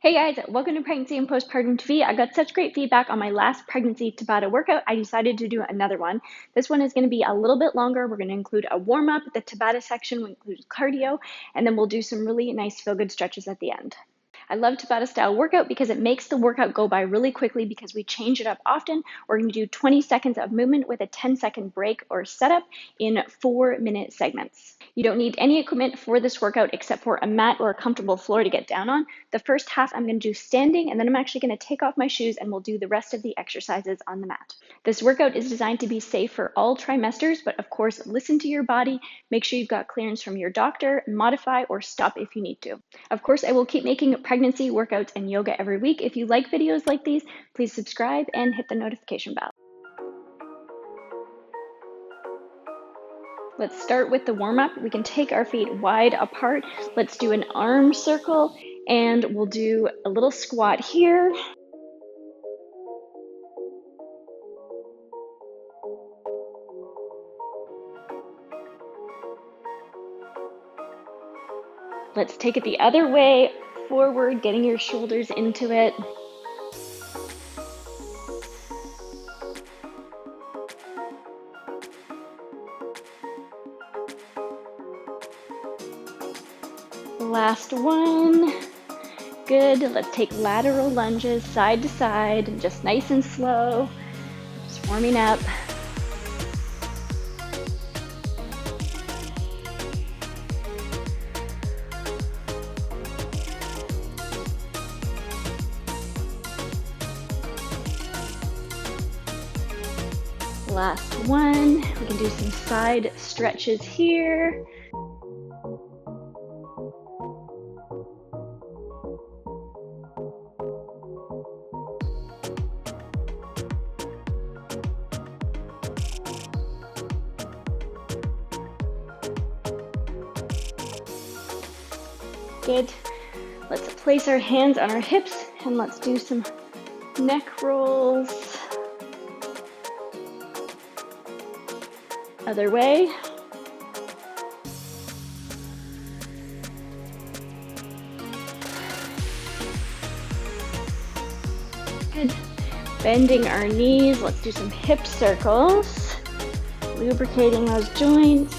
Hey guys, welcome to Pregnancy and Postpartum TV. I got such great feedback on my last pregnancy Tabata workout, I decided to do another one. This one is going to be a little bit longer. We're going to include a warm-up. The Tabata section will include cardio, and then we'll do some really nice feel-good stretches at the end. I love Tabata style workout because it makes the workout go by really quickly because we change it up often. We're going to do 20 seconds of movement with a 10-second break or setup in 4-minute segments. You don't need any equipment for this workout except for a mat or a comfortable floor to get down on. The first half I'm going to do standing, and then I'm actually going to take off my shoes and we'll do the rest of the exercises on the mat. This workout is designed to be safe for all trimesters, but of course, listen to your body, make sure you've got clearance from your doctor, modify or stop if you need to. Of course, I will keep making pregnancy workouts and yoga every week. If you like videos like these, please subscribe and hit the notification bell. Let's start with the warm-up. We can take our feet wide apart. Let's do an arm circle, and we'll do a little squat here. Let's take it the other way, forward, getting your shoulders into it. Last one. Good. Let's take lateral lunges side to side, just nice and slow. Just warming up. Last one. We can do some side stretches here. Good. Let's place our hands on our hips and let's do some neck rolls. Other way. Good. Bending our knees. Let's do some hip circles. Lubricating those joints.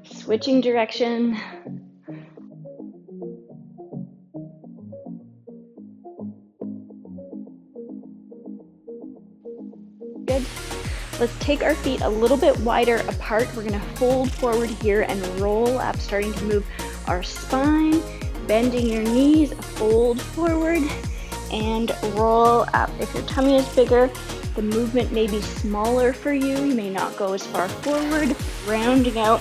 Switching direction. Good. Let's take our feet a little bit wider apart. We're going to fold forward here and roll up, starting to move our spine, bending your knees, fold forward and roll up. If your tummy is bigger, the movement may be smaller for you. You may not go as far forward, rounding out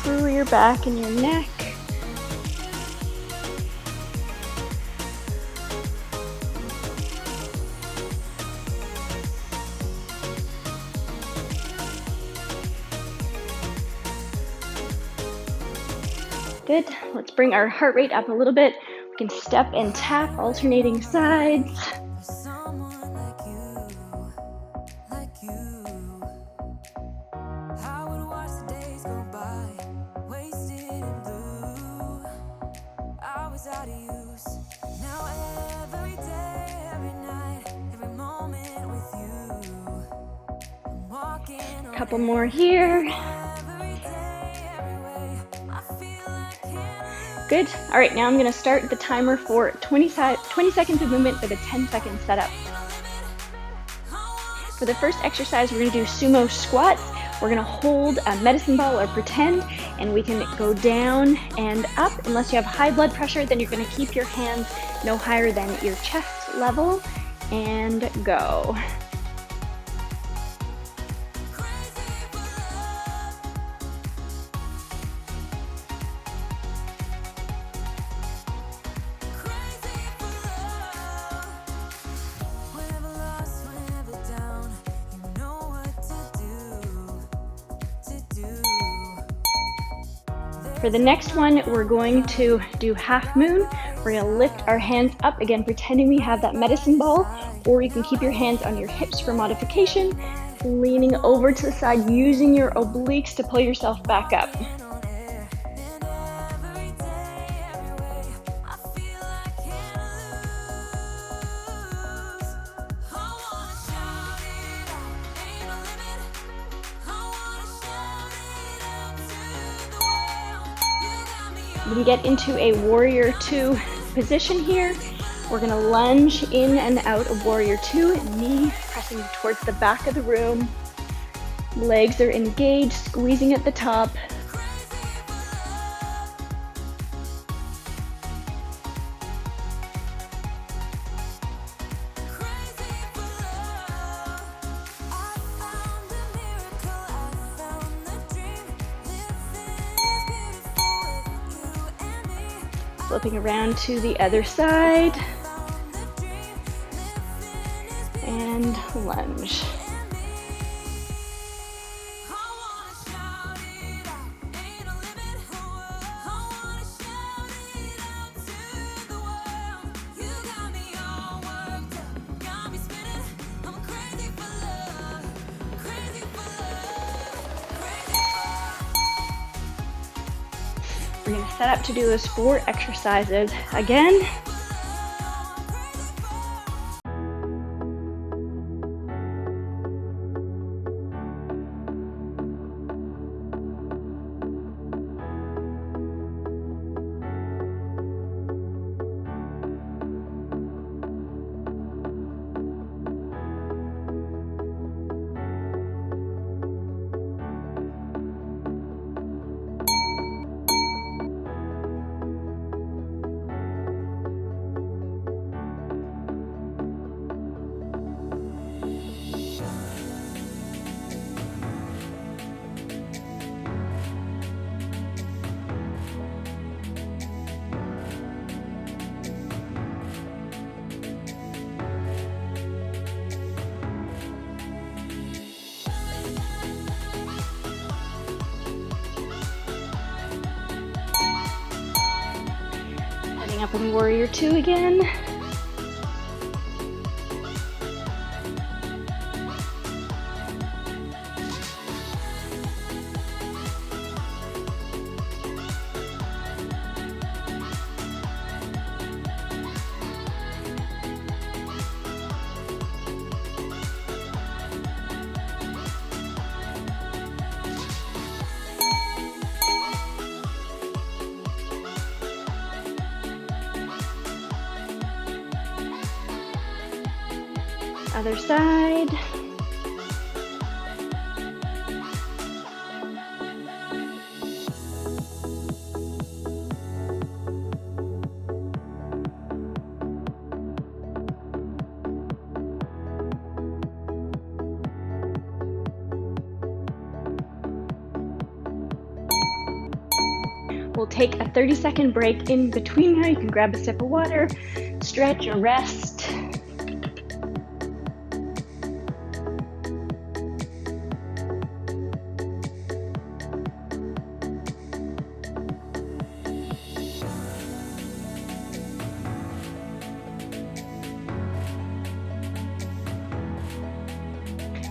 through your back and your neck. Good. Let's bring our heart rate up a little bit. We can step and tap, alternating sides. Couple more here. Good. All right, now I'm going to start the timer for 20 seconds of movement with a 10-second setup. For the first exercise, we're going to do sumo squats. We're going to hold a medicine ball or pretend, and we can go down and up. Unless you have high blood pressure, then you're going to keep your hands no higher than your chest level, and go. For the next one, we're going to do half moon. We're going to lift our hands up, again, pretending we have that medicine ball, or you can keep your hands on your hips for modification. Leaning over to the side, using your obliques to pull yourself back up. We get into a warrior 2 position here. We're gonna lunge in and out of warrior 2, knee pressing towards the back of the room. Legs are engaged, squeezing at the top. Flipping around to the other side. And lunge. We're going to set up to do those 4 exercises again. Up in warrior 2 again. Other side. We'll take a 30-second break in between here. You can grab a sip of water, stretch or rest.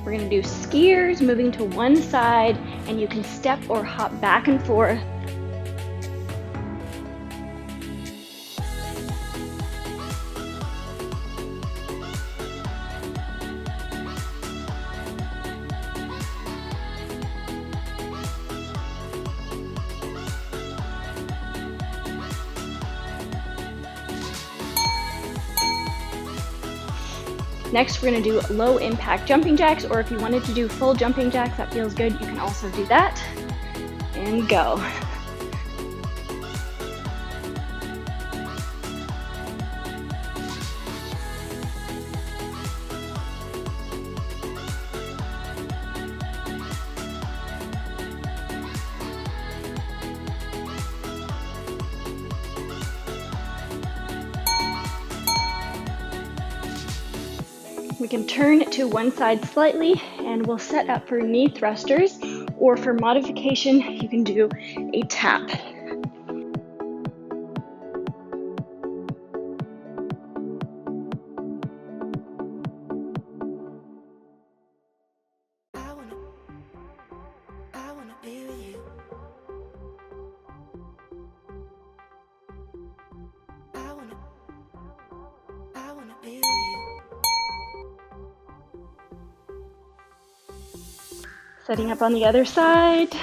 We're going to do skiers, moving to one side, and you can step or hop back and forth. Next, we're going to do low impact jumping jacks, or if you wanted to do full jumping jacks, that feels good, you can also do that. And go. We can turn to one side slightly and we'll set up for knee thrusters, or for modification, you can do a tap. Setting up on the other side.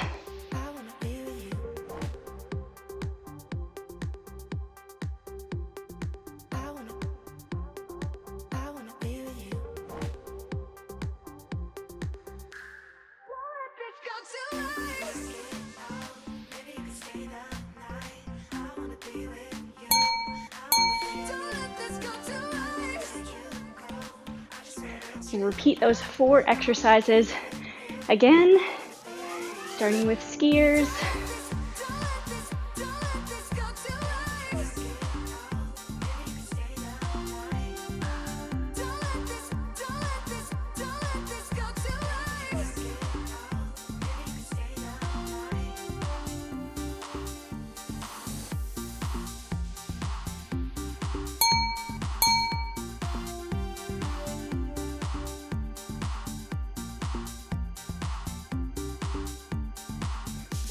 And repeat those 4 exercises again, starting with skiers.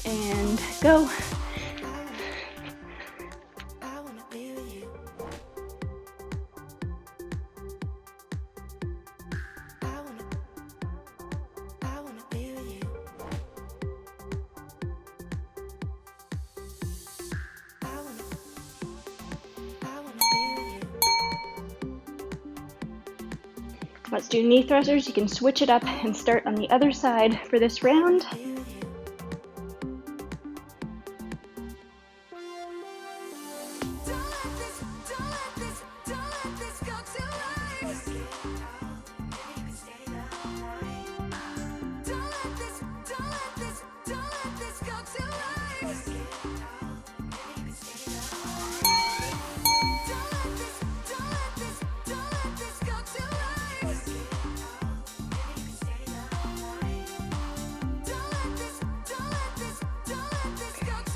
And go. Let's do knee thrusters. You can switch it up and start on the other side for this round.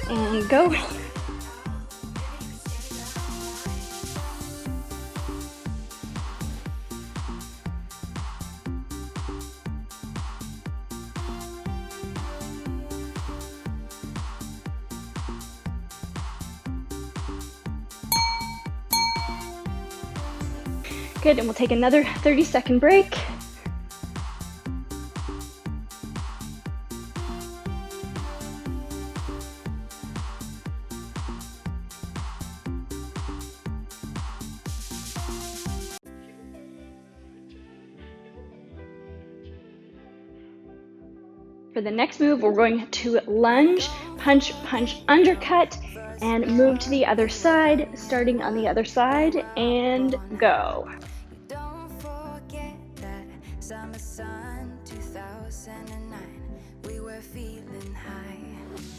And go. Good, and we'll take another 30-second break. For the next move, we're going to lunge, punch, punch, undercut, and move to the other side, starting on the other side, and go. Don't forget that summer sun 2009, we were feeling high,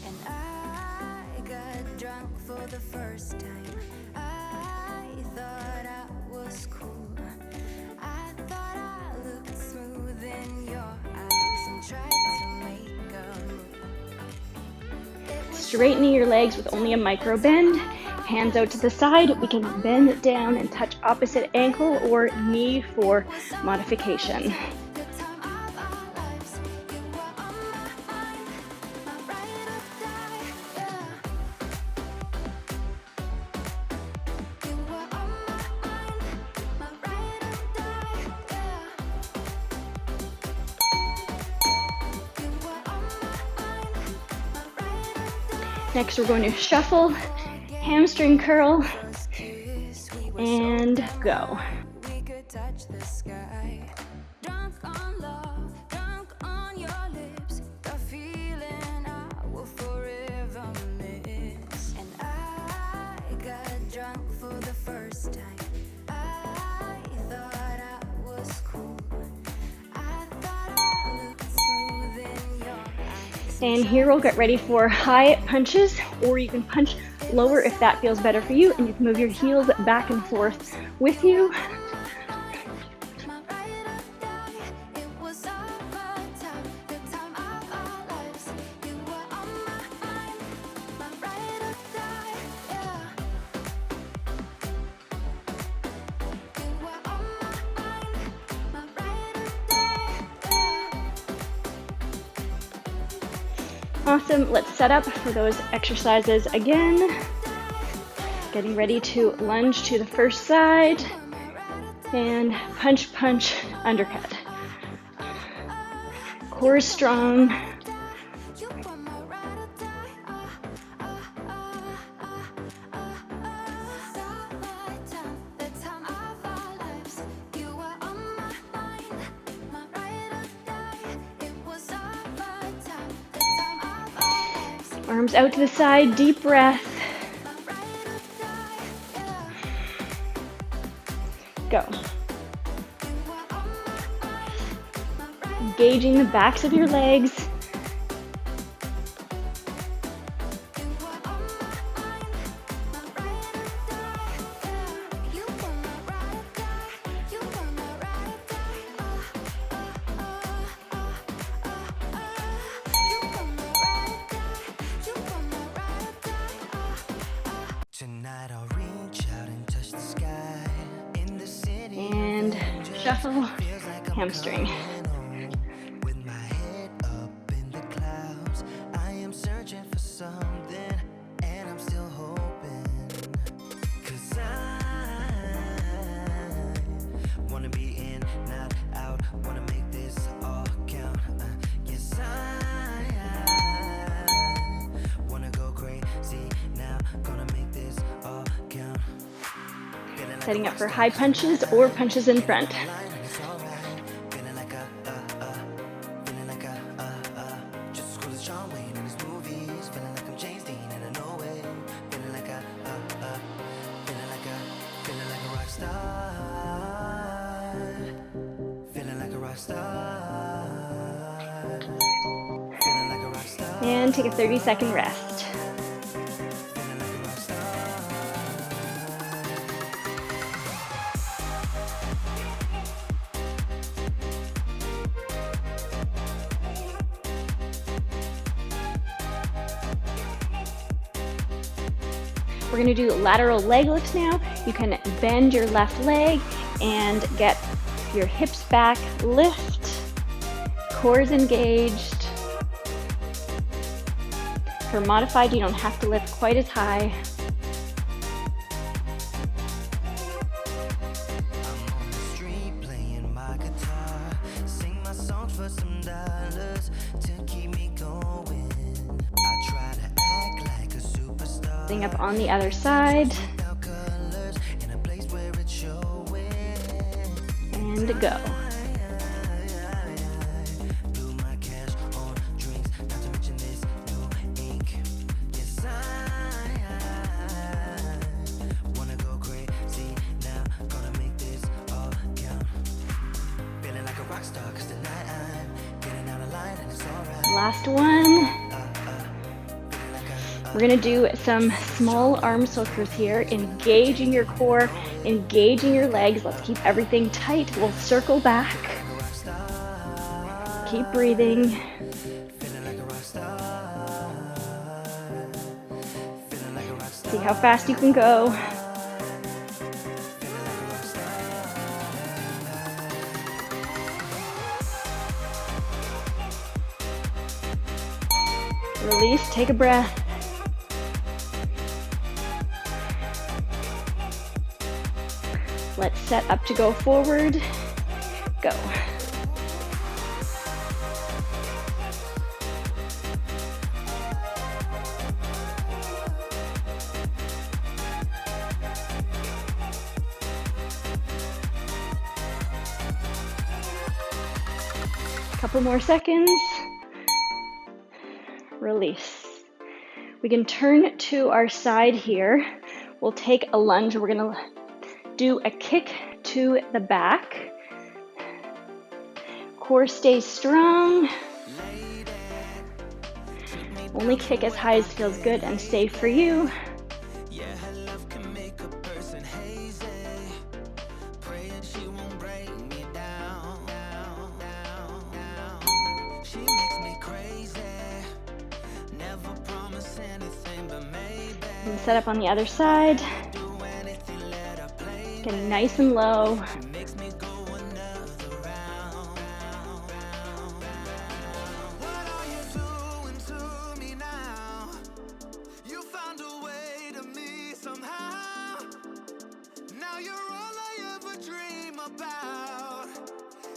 and I got drunk for the first time. I thought I was cool. I thought I looked smooth in your eyes and tried to make a move. Straighten your legs with only a micro bend. Hands out to the side. We can bend down and touch opposite ankle or knee for modification. Next, we're going to shuffle, hamstring curl, and go. We could touch the sky. Drunk on love, drunk on your lips. The feeling I will forever miss. And I got drunk for the first time. I thought I was cool. I thought I looked smooth in your eyes. And here we'll get ready for high punches, or you can punch lower if that feels better for you, and you can move your heels back and forth with you. Awesome, let's set up for those exercises again. Getting ready to lunge to the first side and punch, punch, undercut. Core is strong. Arms out to the side, deep breath. Go. Engaging the backs of your legs. And shuffle, hamstring. Setting up for high punches or punches in front. And take a 30-second rest. We're going to do lateral leg lifts now. You can bend your left leg and get your hips back, lift, core is engaged. For modified, you don't have to lift quite as high. Up on the other side. And go. Last one. We're gonna do some small arm circles here, engaging your core, engaging your legs. Let's keep everything tight. We'll circle back. Keep breathing. See how fast you can go. Release, take a breath. Let's set up to go forward. Go. Couple more seconds. Release. We can turn to our side here. We'll take a lunge. We're gonna do a kick to the back. Core stays strong. Only kick as high as feels good and safe for you. And set up on the other side. Getting nice and low.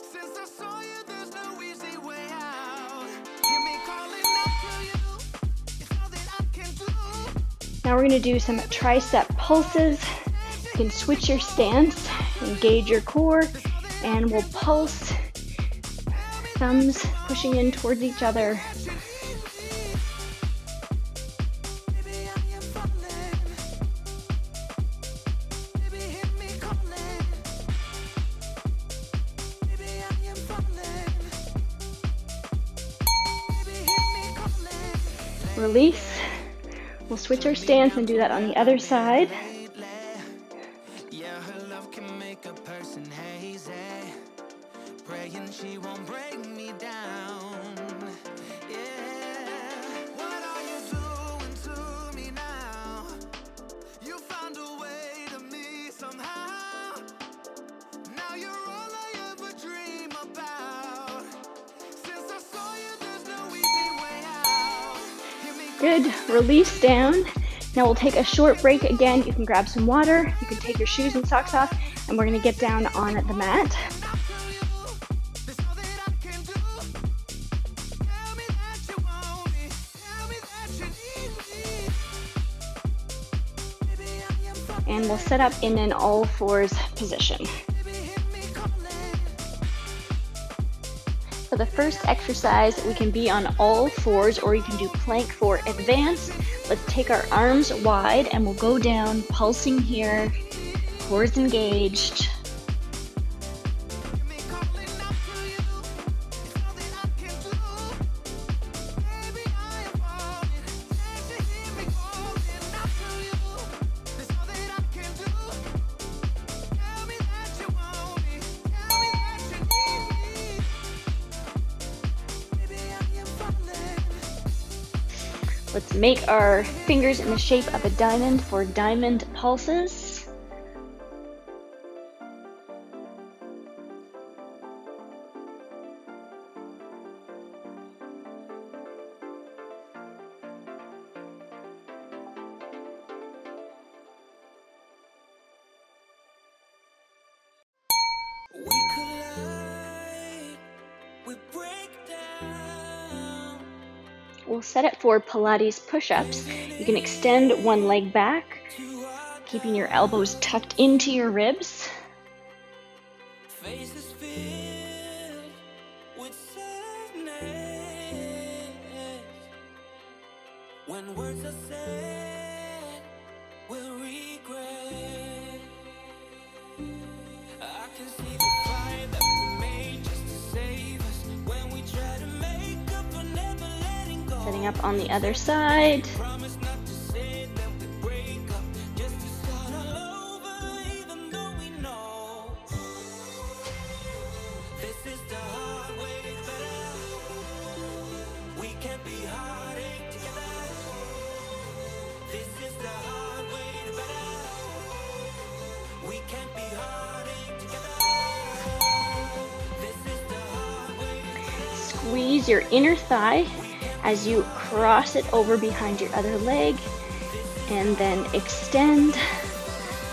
Since I saw you, there's no easy way out. Now we're going to do some tricep pulses. You can switch your stance, engage your core, and we'll pulse, thumbs pushing in towards each other. Release. We'll switch our stance and do that on the other side. Yeah, her love can make a person hazy. Praying she won't break me down. Yeah. What are you doing to me now? You found a way to me somehow. Now you're all I ever dream about. Since I saw you, there's no easy way out. Good. Release down. Now we'll take a short break again. You can grab some water. You can take your shoes and socks off, and we're going to get down on the mat. And we'll set up in an all fours position. For the first exercise, we can be on all fours, or you can do plank for advanced. Let's take our arms wide and we'll go down, pulsing here, cores engaged. Let's make our fingers in the shape of a diamond for diamond pulses. We collide, we break down. We'll set it for Pilates push-ups. You can extend one leg back, keeping your elbows tucked into your ribs. Faces filled with sadness. When words are said, we'll regret. I can see the fire that we made just to save us. When we try to make up for never letting go. Setting up on the other side. Promise not to say that we break up, just to start all over, even though we know this is the hard way better. We can't be heartache together. This is the hard way better. We can't be heartache together. This is the hard way better. Squeeze your inner thigh as you cross it over behind your other leg, and then extend,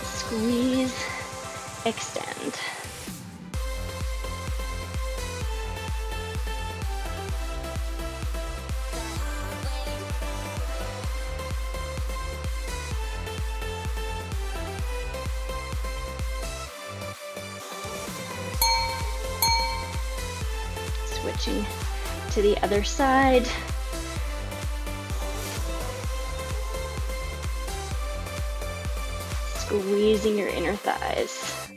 squeeze, extend. Switching to the other side. Squeezing your inner thighs.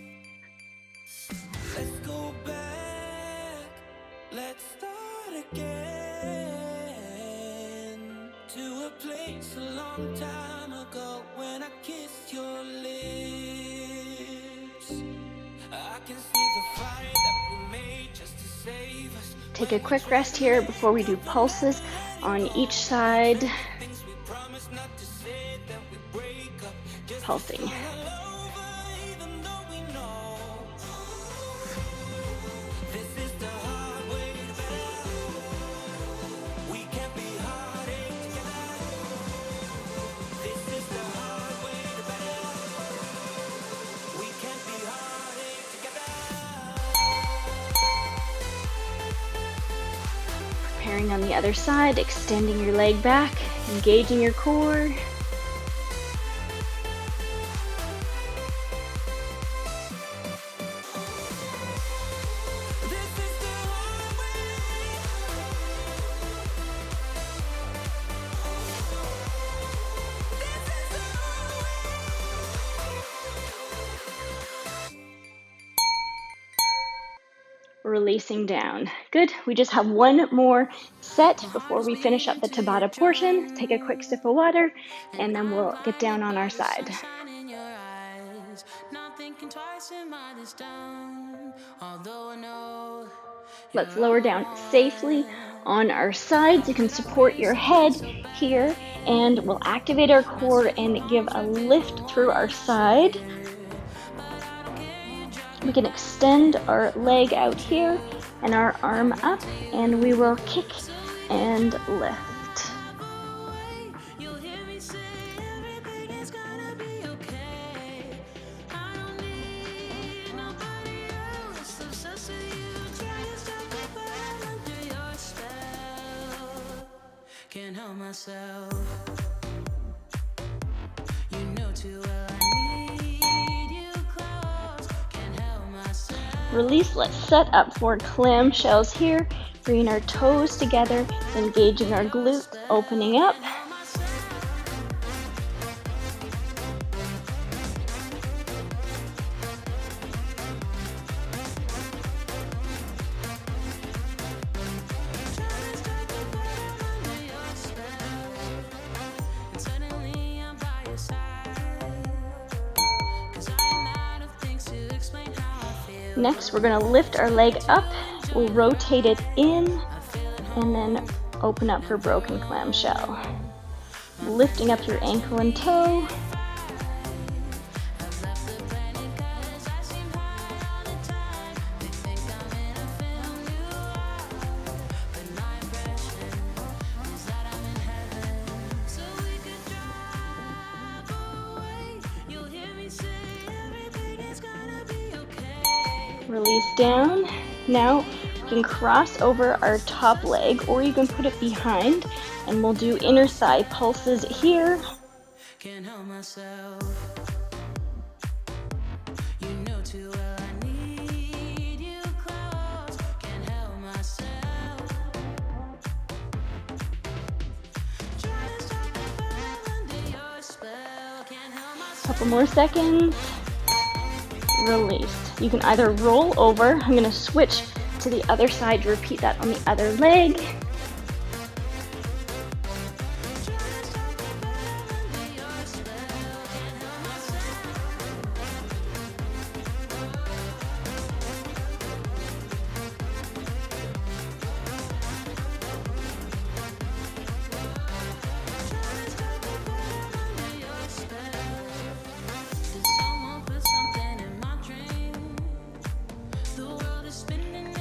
Let's go back, let's start again, to a place a long time ago when I kissed your lips. I can see the fire that we made just to save us. Take a quick rest here before we do pulses on each side. Things we promised not to say, that we break up, just Pulsing. all over, even though we know this is the hard way better. We can't be heartache together. This is the hard way better. We can't be heartache together. Preparing on the other side, extending your leg back, engaging your core. releasing down. Good. We just have one more set before we finish up the Tabata portion. Take a quick sip of water, and then we'll get down on our side. Let's lower down safely on our sides. You can support your head here, and we'll activate our core and give a lift through our side. We can extend our leg out here and our arm up, and we will kick and lift. Can't help myself. You know too well I need you close. Can't help myself. Release. Let's set up for clamshells here. Bringing our toes together, engaging our glutes, opening up. Next, we're going to lift our leg up. We'll rotate it in and then open up for broken clamshell. Lifting up your ankle and toe. Release down. Now you can cross over our top leg, or you can put it behind, and we'll do inner thigh pulses here. Can't help myself. You know too well I need you close. Can't help myself. Try to stop the fall under your spell. Can't help myself. Couple more seconds. Release. You can either roll over. I'm going to switch to the other side to repeat that on the other leg.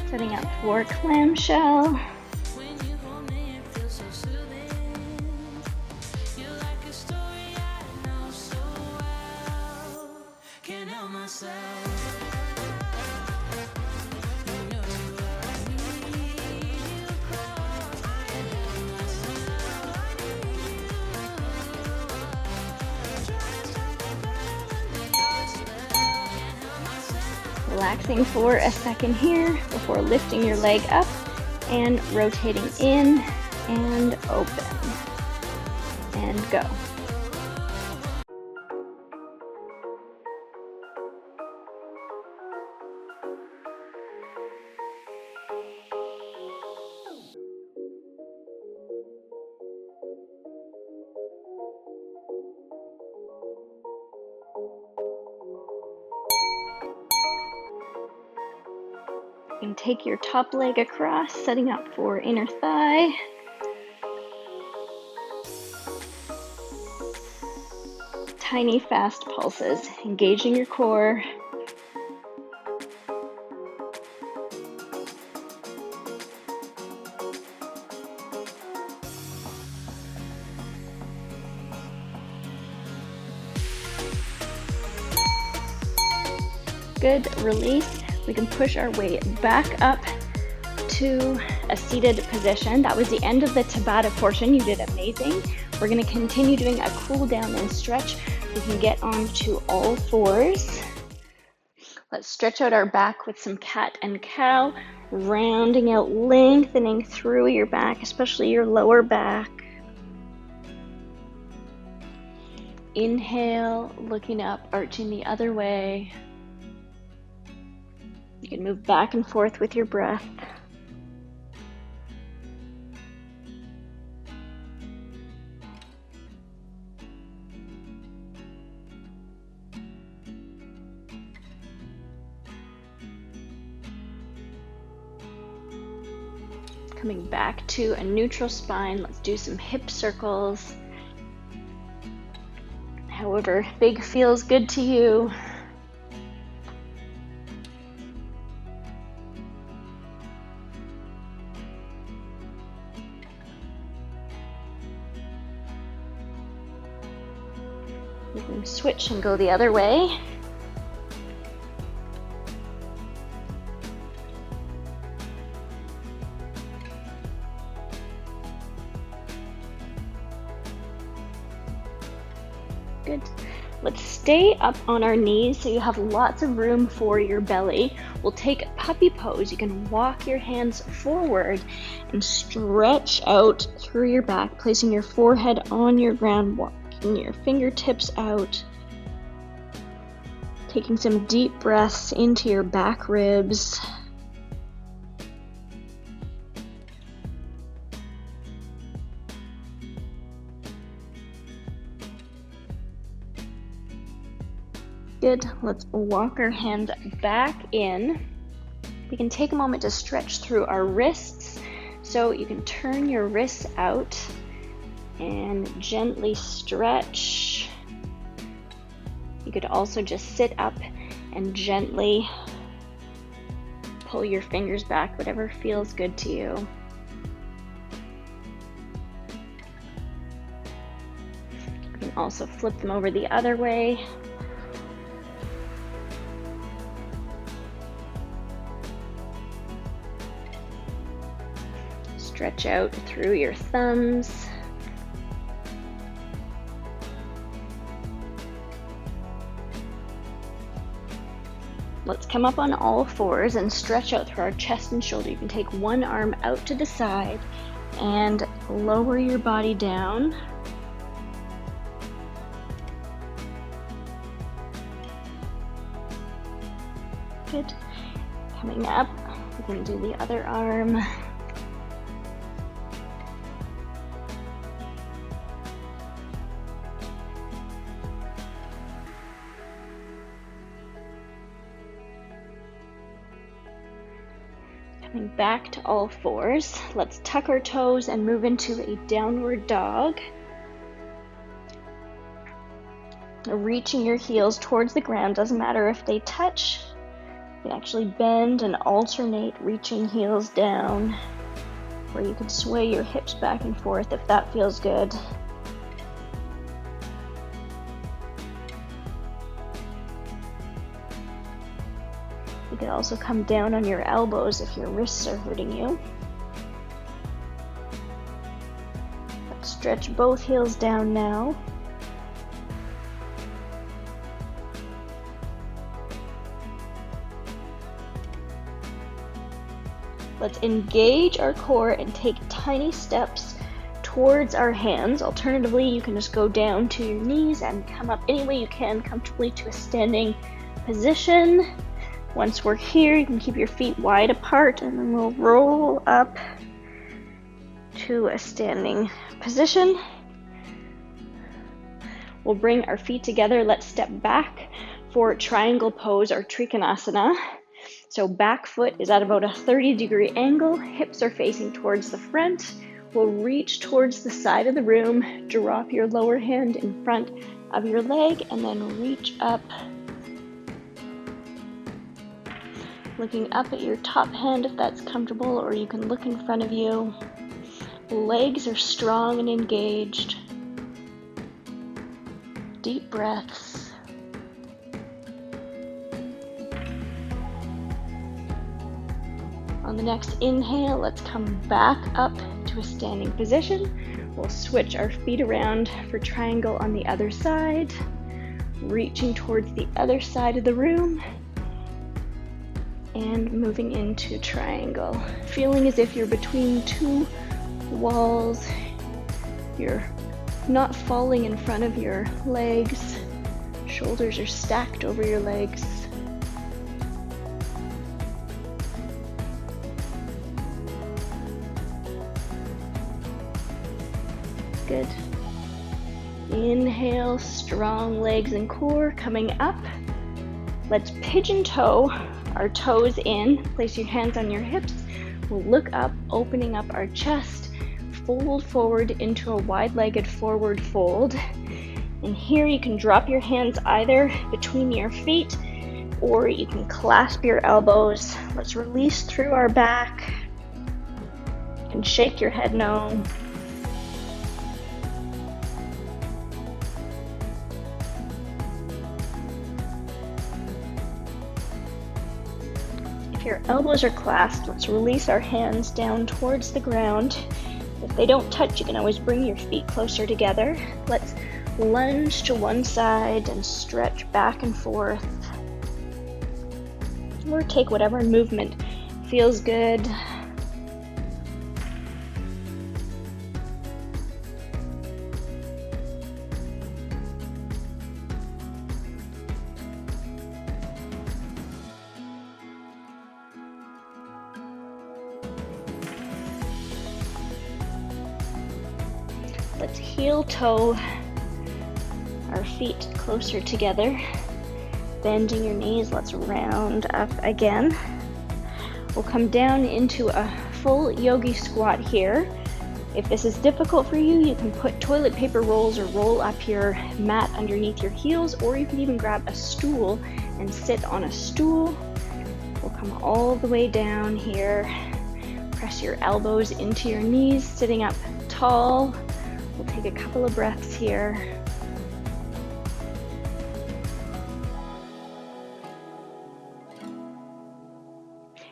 Setting up for clamshell. Relaxing for a second here before lifting your leg up and rotating in and open and go. You can take your top leg across, setting up for inner thigh. Tiny, fast pulses, engaging your core. Good, release. We can push our way back up to a seated position. That was the end of the Tabata portion. You did amazing. We're going to continue doing a cool down and stretch. We can get onto all fours. Let's stretch out our back with some cat and cow, rounding out, lengthening through your back, especially your lower back. Inhale, looking up, arching the other way. You can move back and forth with your breath. Coming back to a neutral spine, let's do some hip circles. However big feels good to you. You can switch and go the other way. Good. Let's stay up on our knees so you have lots of room for your belly. We'll take a puppy pose. You can walk your hands forward and stretch out through your back, placing your forehead on your ground, walking your fingertips out, taking some deep breaths into your back ribs. Good. Let's walk our hands back in. We can take a moment to stretch through our wrists. So you can turn your wrists out and gently stretch. You could also just sit up and gently pull your fingers back, whatever feels good to you. You can also flip them over the other way. Stretch out through your thumbs. Let's come up on all fours and stretch out through our chest and shoulder. You can take one arm out to the side and lower your body down. Good. Coming up, we can do the other arm. Coming back to all fours, let's tuck our toes and move into a downward dog. Reaching your heels towards the ground, doesn't matter if they touch. You can actually bend and alternate reaching heels down, or you can sway your hips back and forth if that feels good. You can also come down on your elbows if your wrists are hurting you. Let's stretch both heels down now. Let's engage our core and take tiny steps towards our hands. Alternatively, you can just go down to your knees and come up any way you can comfortably to a standing position. Once we're here, you can keep your feet wide apart and then we'll roll up to a standing position. We'll bring our feet together. Let's step back for triangle pose or trikonasana. So back foot is at about a 30-degree angle. Hips are facing towards the front. We'll reach towards the side of the room. Drop your lower hand in front of your leg and then reach up. Looking up at your top hand if that's comfortable, or you can look in front of you. Legs are strong and engaged. Deep breaths. On the next inhale, let's come back up to a standing position. We'll switch our feet around for triangle on the other side, reaching towards the other side of the room. And moving into triangle, feeling as if you're between two walls. You're not falling in front of your legs. Shoulders are stacked over your legs. Good. Inhale, strong legs and core coming up. Let's pigeon toe our toes in. Place your hands on your hips. We'll look up, opening up our chest. Fold forward into a wide-legged forward fold. And here you can drop your hands either between your feet or you can clasp your elbows. Let's release through our back. You can shake your head no. If your elbows are clasped, let's release our hands down towards the ground. If they don't touch, you can always bring your feet closer together. Let's lunge to one side and stretch back and forth. Or take whatever movement feels good. Let's heel toe our feet closer together. Bending your knees, let's round up again. We'll come down into a full yogi squat here. If this is difficult for you, you can put toilet paper rolls or roll up your mat underneath your heels, or you can even grab a stool and sit on a stool. We'll come all the way down here. Press your elbows into your knees, sitting up tall. We'll take a couple of breaths here.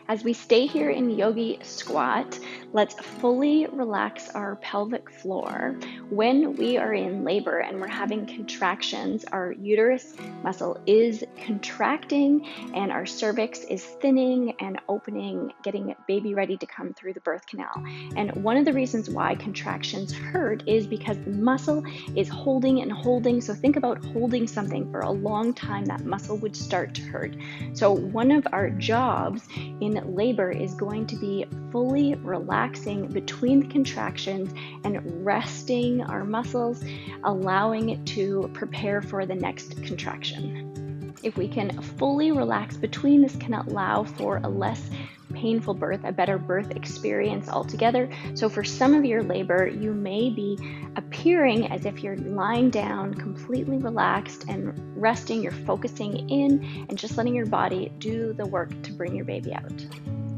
As we stay here in yogi squat, let's fully relax our pelvic floor. When we are in labor and we're having contractions, our uterus muscle is contracting and our cervix is thinning and opening, getting baby ready to come through the birth canal. And one of the reasons why contractions hurt is because the muscle is holding and holding. So think about holding something for a long time, that muscle would start to hurt. So one of our jobs in labor is going to be fully relaxing between the contractions and resting our muscles, allowing it to prepare for the next contraction. If we can fully relax between, this can allow for a less painful birth, a better birth experience altogether. So for some of your labor, you may be appearing as if you're lying down, completely relaxed and resting. You're focusing in and just letting your body do the work to bring your baby out.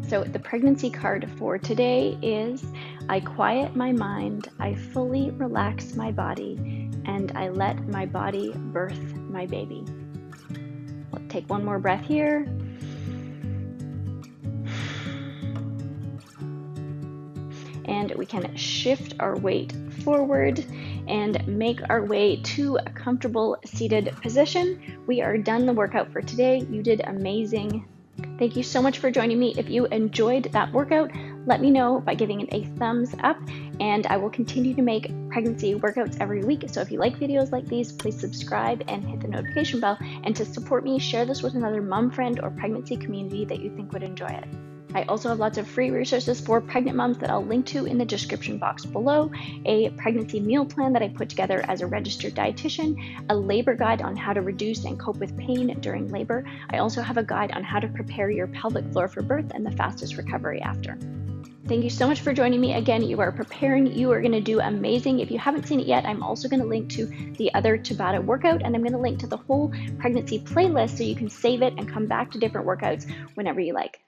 So the pregnancy card for today is: I quiet my mind, I fully relax my body, and I let my body birth my baby. Let's take one more breath here. And we can shift our weight forward and make our way to a comfortable seated position. We are done the workout for today. You did amazing. Thank you so much for joining me. If you enjoyed that workout, let me know by giving it a thumbs up, and I will continue to make pregnancy workouts every week. So if you like videos like these, please subscribe and hit the notification bell. And to support me, share this with another mom friend or pregnancy community that you think would enjoy it. I also have lots of free resources for pregnant moms that I'll link to in the description box below, a pregnancy meal plan that I put together as a registered dietitian, a labor guide on how to reduce and cope with pain during labor. I also have a guide on how to prepare your pelvic floor for birth and the fastest recovery after. Thank you so much for joining me. Again, you are preparing. You are going to do amazing. If you haven't seen it yet, I'm also going to link to the other Tabata workout, and I'm going to link to the whole pregnancy playlist so you can save it and come back to different workouts whenever you like.